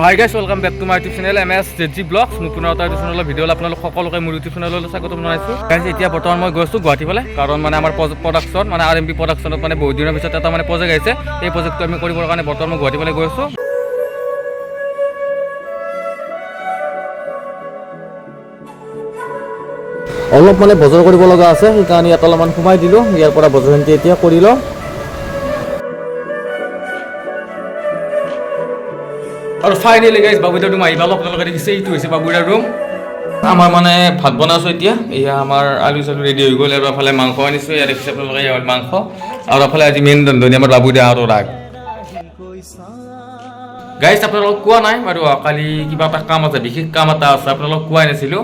High guys, welcome back to my YouTube channel MS JG blogs. মোৰ পুনৰ এটা চেনেলৰ ভিডিঅ'লৈ আপোনালোক সকলোকে মোৰ ইউটিউব চেনেললৈ স্বাগতম জনাইছোঁ। গাইজ, এতিয়া বৰ্তমান মই গৈছোঁ গুৱাহাটী ফালে, কাৰণ মানে আমাৰ প্ৰডাকশ্যন মানে RMB প্ৰডাকশ্যনত মানে বহুত দিনৰ পিছত এটা মানে প্ৰজেক্ট আহিছে। এই প্ৰজেক্টটো আমি কৰিবৰ কাৰণে বৰ্তমান মই গুৱাহাটী ফালে গৈ আছোঁ। অলপ মানে বজাৰ কৰিব লগা আছে, সেইকাৰণে ইয়াত অলপমান সোমাই দিলোঁ। ইয়াৰ পৰা বজাৰখিনি এতিয়া কৰি লওঁ। আৰু ফাইনেলি গাইজ, বাবুদাৰ ৰুম আহিব। আপোনালোকে দেখিছে, এইটো হৈছে বাবুদাৰ ৰুম। আমাৰ মানে ভাত বনাইছোঁ এতিয়া। এয়া আমাৰ আলু চালু ৰেডি হৈ গ'ল। আৰু এফালে মাংস আনিছোঁ, ইয়াত দেখিছে আপোনালোকে, এয়া মাংস। আৰু এফালে আজি মেইন ৰান্ধনি আমাৰ বাবুদা আৰু ৰাগ। গাইজ, আপোনালোকক কোৱা নাই বাৰু, কালি কিবা এটা কাম আছে, বিশেষ কাম এটা আছে, আপোনালোকক কোৱাই নাছিলোঁ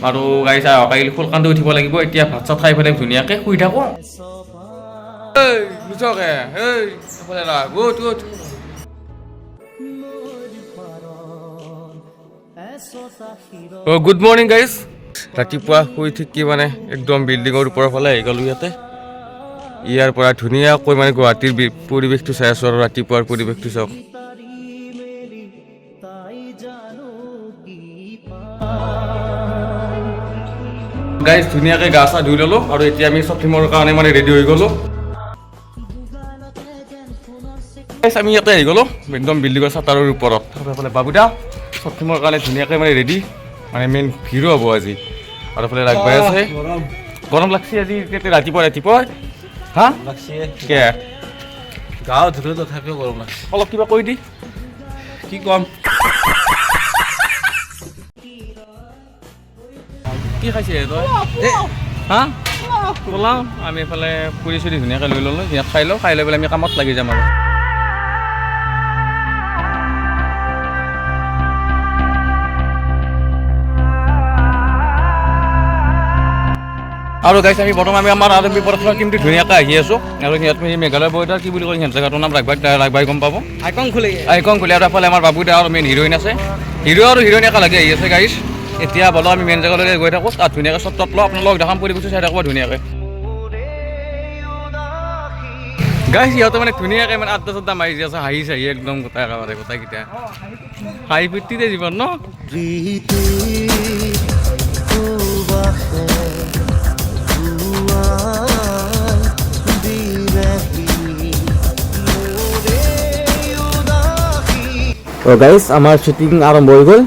আৰু। গাইজ, কালি সোনকালে উঠিব লাগিব। এতিয়া ভাত চাত খাই পেলাই ধুনীয়াকৈ শুই থাকোঁ। Good morning guys. ৰাতিপুৱা শুই ঠিকি মানে একদম বিল্ডিঙৰ ওপৰৰ ফালে আহি গ'লোঁ। ইয়াৰ পৰা ধুনীয়াকৈ মানে গুৱাহাটীৰ পৰিৱেশটো চাই আছোঁ। আৰু ৰাতিপুৱাৰ পৰিৱেশটো চাওক। গাইজ, ধুনীয়াকৈ গা চা ধুই ল'লোঁ আৰু এতিয়া আমি শ্বপিঙৰ কাৰণে মানে ৰেডি হৈ গ'লোঁ। আমি ইয়াতে আহি গ'লোঁ একদম বিল্ডিঙৰ চাটাৰৰ ওপৰত। এইফালে বাবুদা শ্বপিঙৰ কাৰণে ধুনীয়াকৈ মানে ৰেডি, মানে মেইন ভিৰো হ'ব আজি। আৰু এইফালে ৰাগবাই আছে। গৰম লাগছে আজি ৰাতিপুৱা হা লাগছে গাঁও ধুলো, তথাপিও গৰম লাগছে। অলপ কিবা কৈ দি, কি ক'ম। কি খাইছে তই? হা ওলাওঁ। আমি এইফালে পুৰি চুৰি ধুনীয়াকৈ লৈ ল'লোঁ। ইয়াত খাই লৈ পেলাই আমি কামত লাগি যাম আৰু। আৰু গাইজ, আমি বৰ্তমান আমাৰ RMB প্ৰডাকশ্যনৰ টিমটো ধুনীয়াকৈ আহি আছোঁ। আৰু সিহঁত মেঘালয় বৰ্ডাৰ কি বুলি কয় সিহঁত জেগাটোৰ নাম ৰাগবাই গম পাব। আইকন খুলি আৰু এফালে আমাৰ বাবুদা আৰু মেইন হিৰ'ইন আছে। হিৰ' আৰু হিৰ'ইন একেলগে আহি আছে গাইজ। এতিয়া বলো আমি মেইন জেগালৈকে গৈ থাকোঁ, তাত ধুনীয়াকৈ চট তট লওঁ। আপোনালোকক দেখাম পৰিৱেশটো চাই থাকোঁ ধুনীয়াকৈ। গাইজ, সিহঁতে মানে ধুনীয়াকৈ মানে আড্ডা চাড্ডা মাৰি আছে, হাঁহি চাহি একদম গোটাইকেইটা হাঁহি ফূৰ্তিতে জীৱন ন। তো গাইজ, আমাৰ শ্বুটিং আৰম্ভ হৈ গ'ল।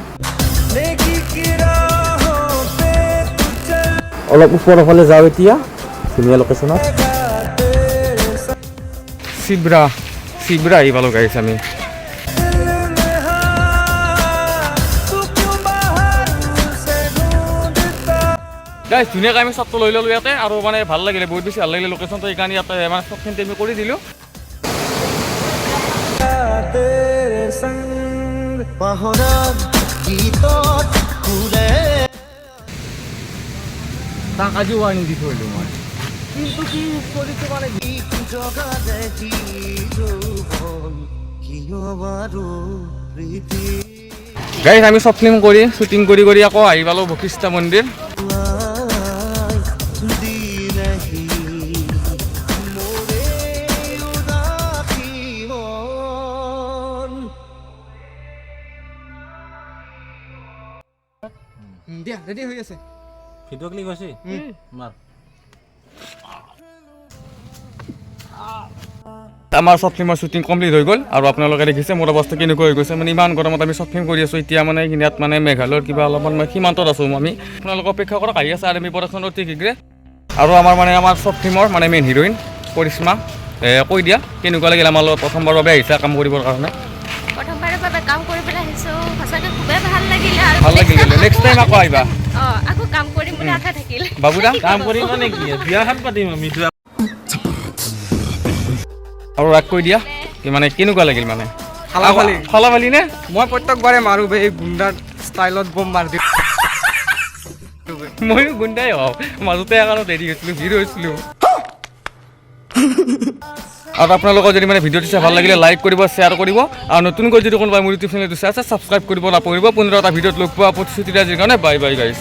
অলপ ওপৰৰ ফালে যাওঁ এতিয়া, ধুনীয়া লোকেশ্যনত। চিব্ৰা আহি পালোঁ গাইজ আমি। গাইজ, ধুনীয়াকৈ আমি চবটো লৈ ল'লোঁ ইয়াতে। আৰু মানে ভাল লাগিলে, বহুত বেছি ভাল লাগিলে লোকেশ্যনটো। সেইকাৰণে ইয়াতে মানে চবখিনি আমি কৰি দিলোঁ। তাক আজি ৱাৰ্ণিং দি থৈ দিলোঁ মই, কিন্তু কি কৰিছোঁ মানে গাইজ, আমি চব ফিল্ম কৰি শ্বুটিং কৰি আকৌ আহি পালোঁ বশিষ্ঠ মন্দিৰ। দিয়া ৰেডি হৈ আছে, ভিডিঅ' ক্লিক হৈছে মাৰ। আমাৰ শ্বৰ্ট ফিল্মৰ শ্বুটিং কমপ্লিট হৈ গ'ল। আৰু আপোনালোকে দেখিছে মোৰ অৱস্থা কেনেকুৱা হৈ গৈছে। মানে ইমান গৰমত আমি শ্বৰ্ট ফিল্ম কৰি আছোঁ। এতিয়া মানে ইয়াত মানে মেঘালয়ৰ কিবা অলপমান সীমান্তত আছোঁ আমি। আপোনালোকক অপেক্ষা কৰক, আহি আছে RMB প্ৰডাকশ্যনৰ অতি শীঘ্ৰে। আৰু আমাৰ শ্বৰ্ট ফিল্মৰ মানে মেইন হিৰ'ইন কৰিশ্মা, কৈ দিয়া কেনেকুৱা লাগিল আমাৰ লগত প্ৰথমবাৰৰ বাবে আহিছে কাম কৰিবৰ কাৰণে? প্ৰথমবাৰৰ বাবে কাম কৰিবলৈ আহিছোঁ, সঁচাকৈ খুবেই ভাল লাগিলে। নেক্সট টাইম আকৌ আহিবা? আকৌ কাম কৰিম বুলি আশা থাকিল। বাবুদা কাম কৰিম মানে কি, বিয়াখন পাতিম আমি। আৰু ৰাগ কৈ দিয়া মানে কেনেকুৱা লাগিল? মানে ফালি নে? মই প্ৰত্যেকবাৰে মাৰোঁ এই গুণ্ডাৰ ষ্টাইলত বম মাৰি দিওঁ। ময়ো গুণ্ডাই হওঁ, মাজতে একালত দেৰি হৈছিলোঁ, ভিৰ হৈছিলোঁ। আৰু আপোনালোকৰ যদি মানে ভিডিঅ'টো চাই ভাল লাগিলে লাইক কৰিব, শ্বেয়াৰ কৰিব। আৰু নতুনকৈ যদি কোনোবাই মোৰ ইউটিউব চেনেলটো চাই আছে ছাবস্ক্ৰাইব কৰিব নাপাহৰিব। পুনৰ এটা ভিডিঅ'ত লগ পোৱা প্ৰতিশ্ৰুতি আজিৰ কাৰণে বাই বাই গাইজ।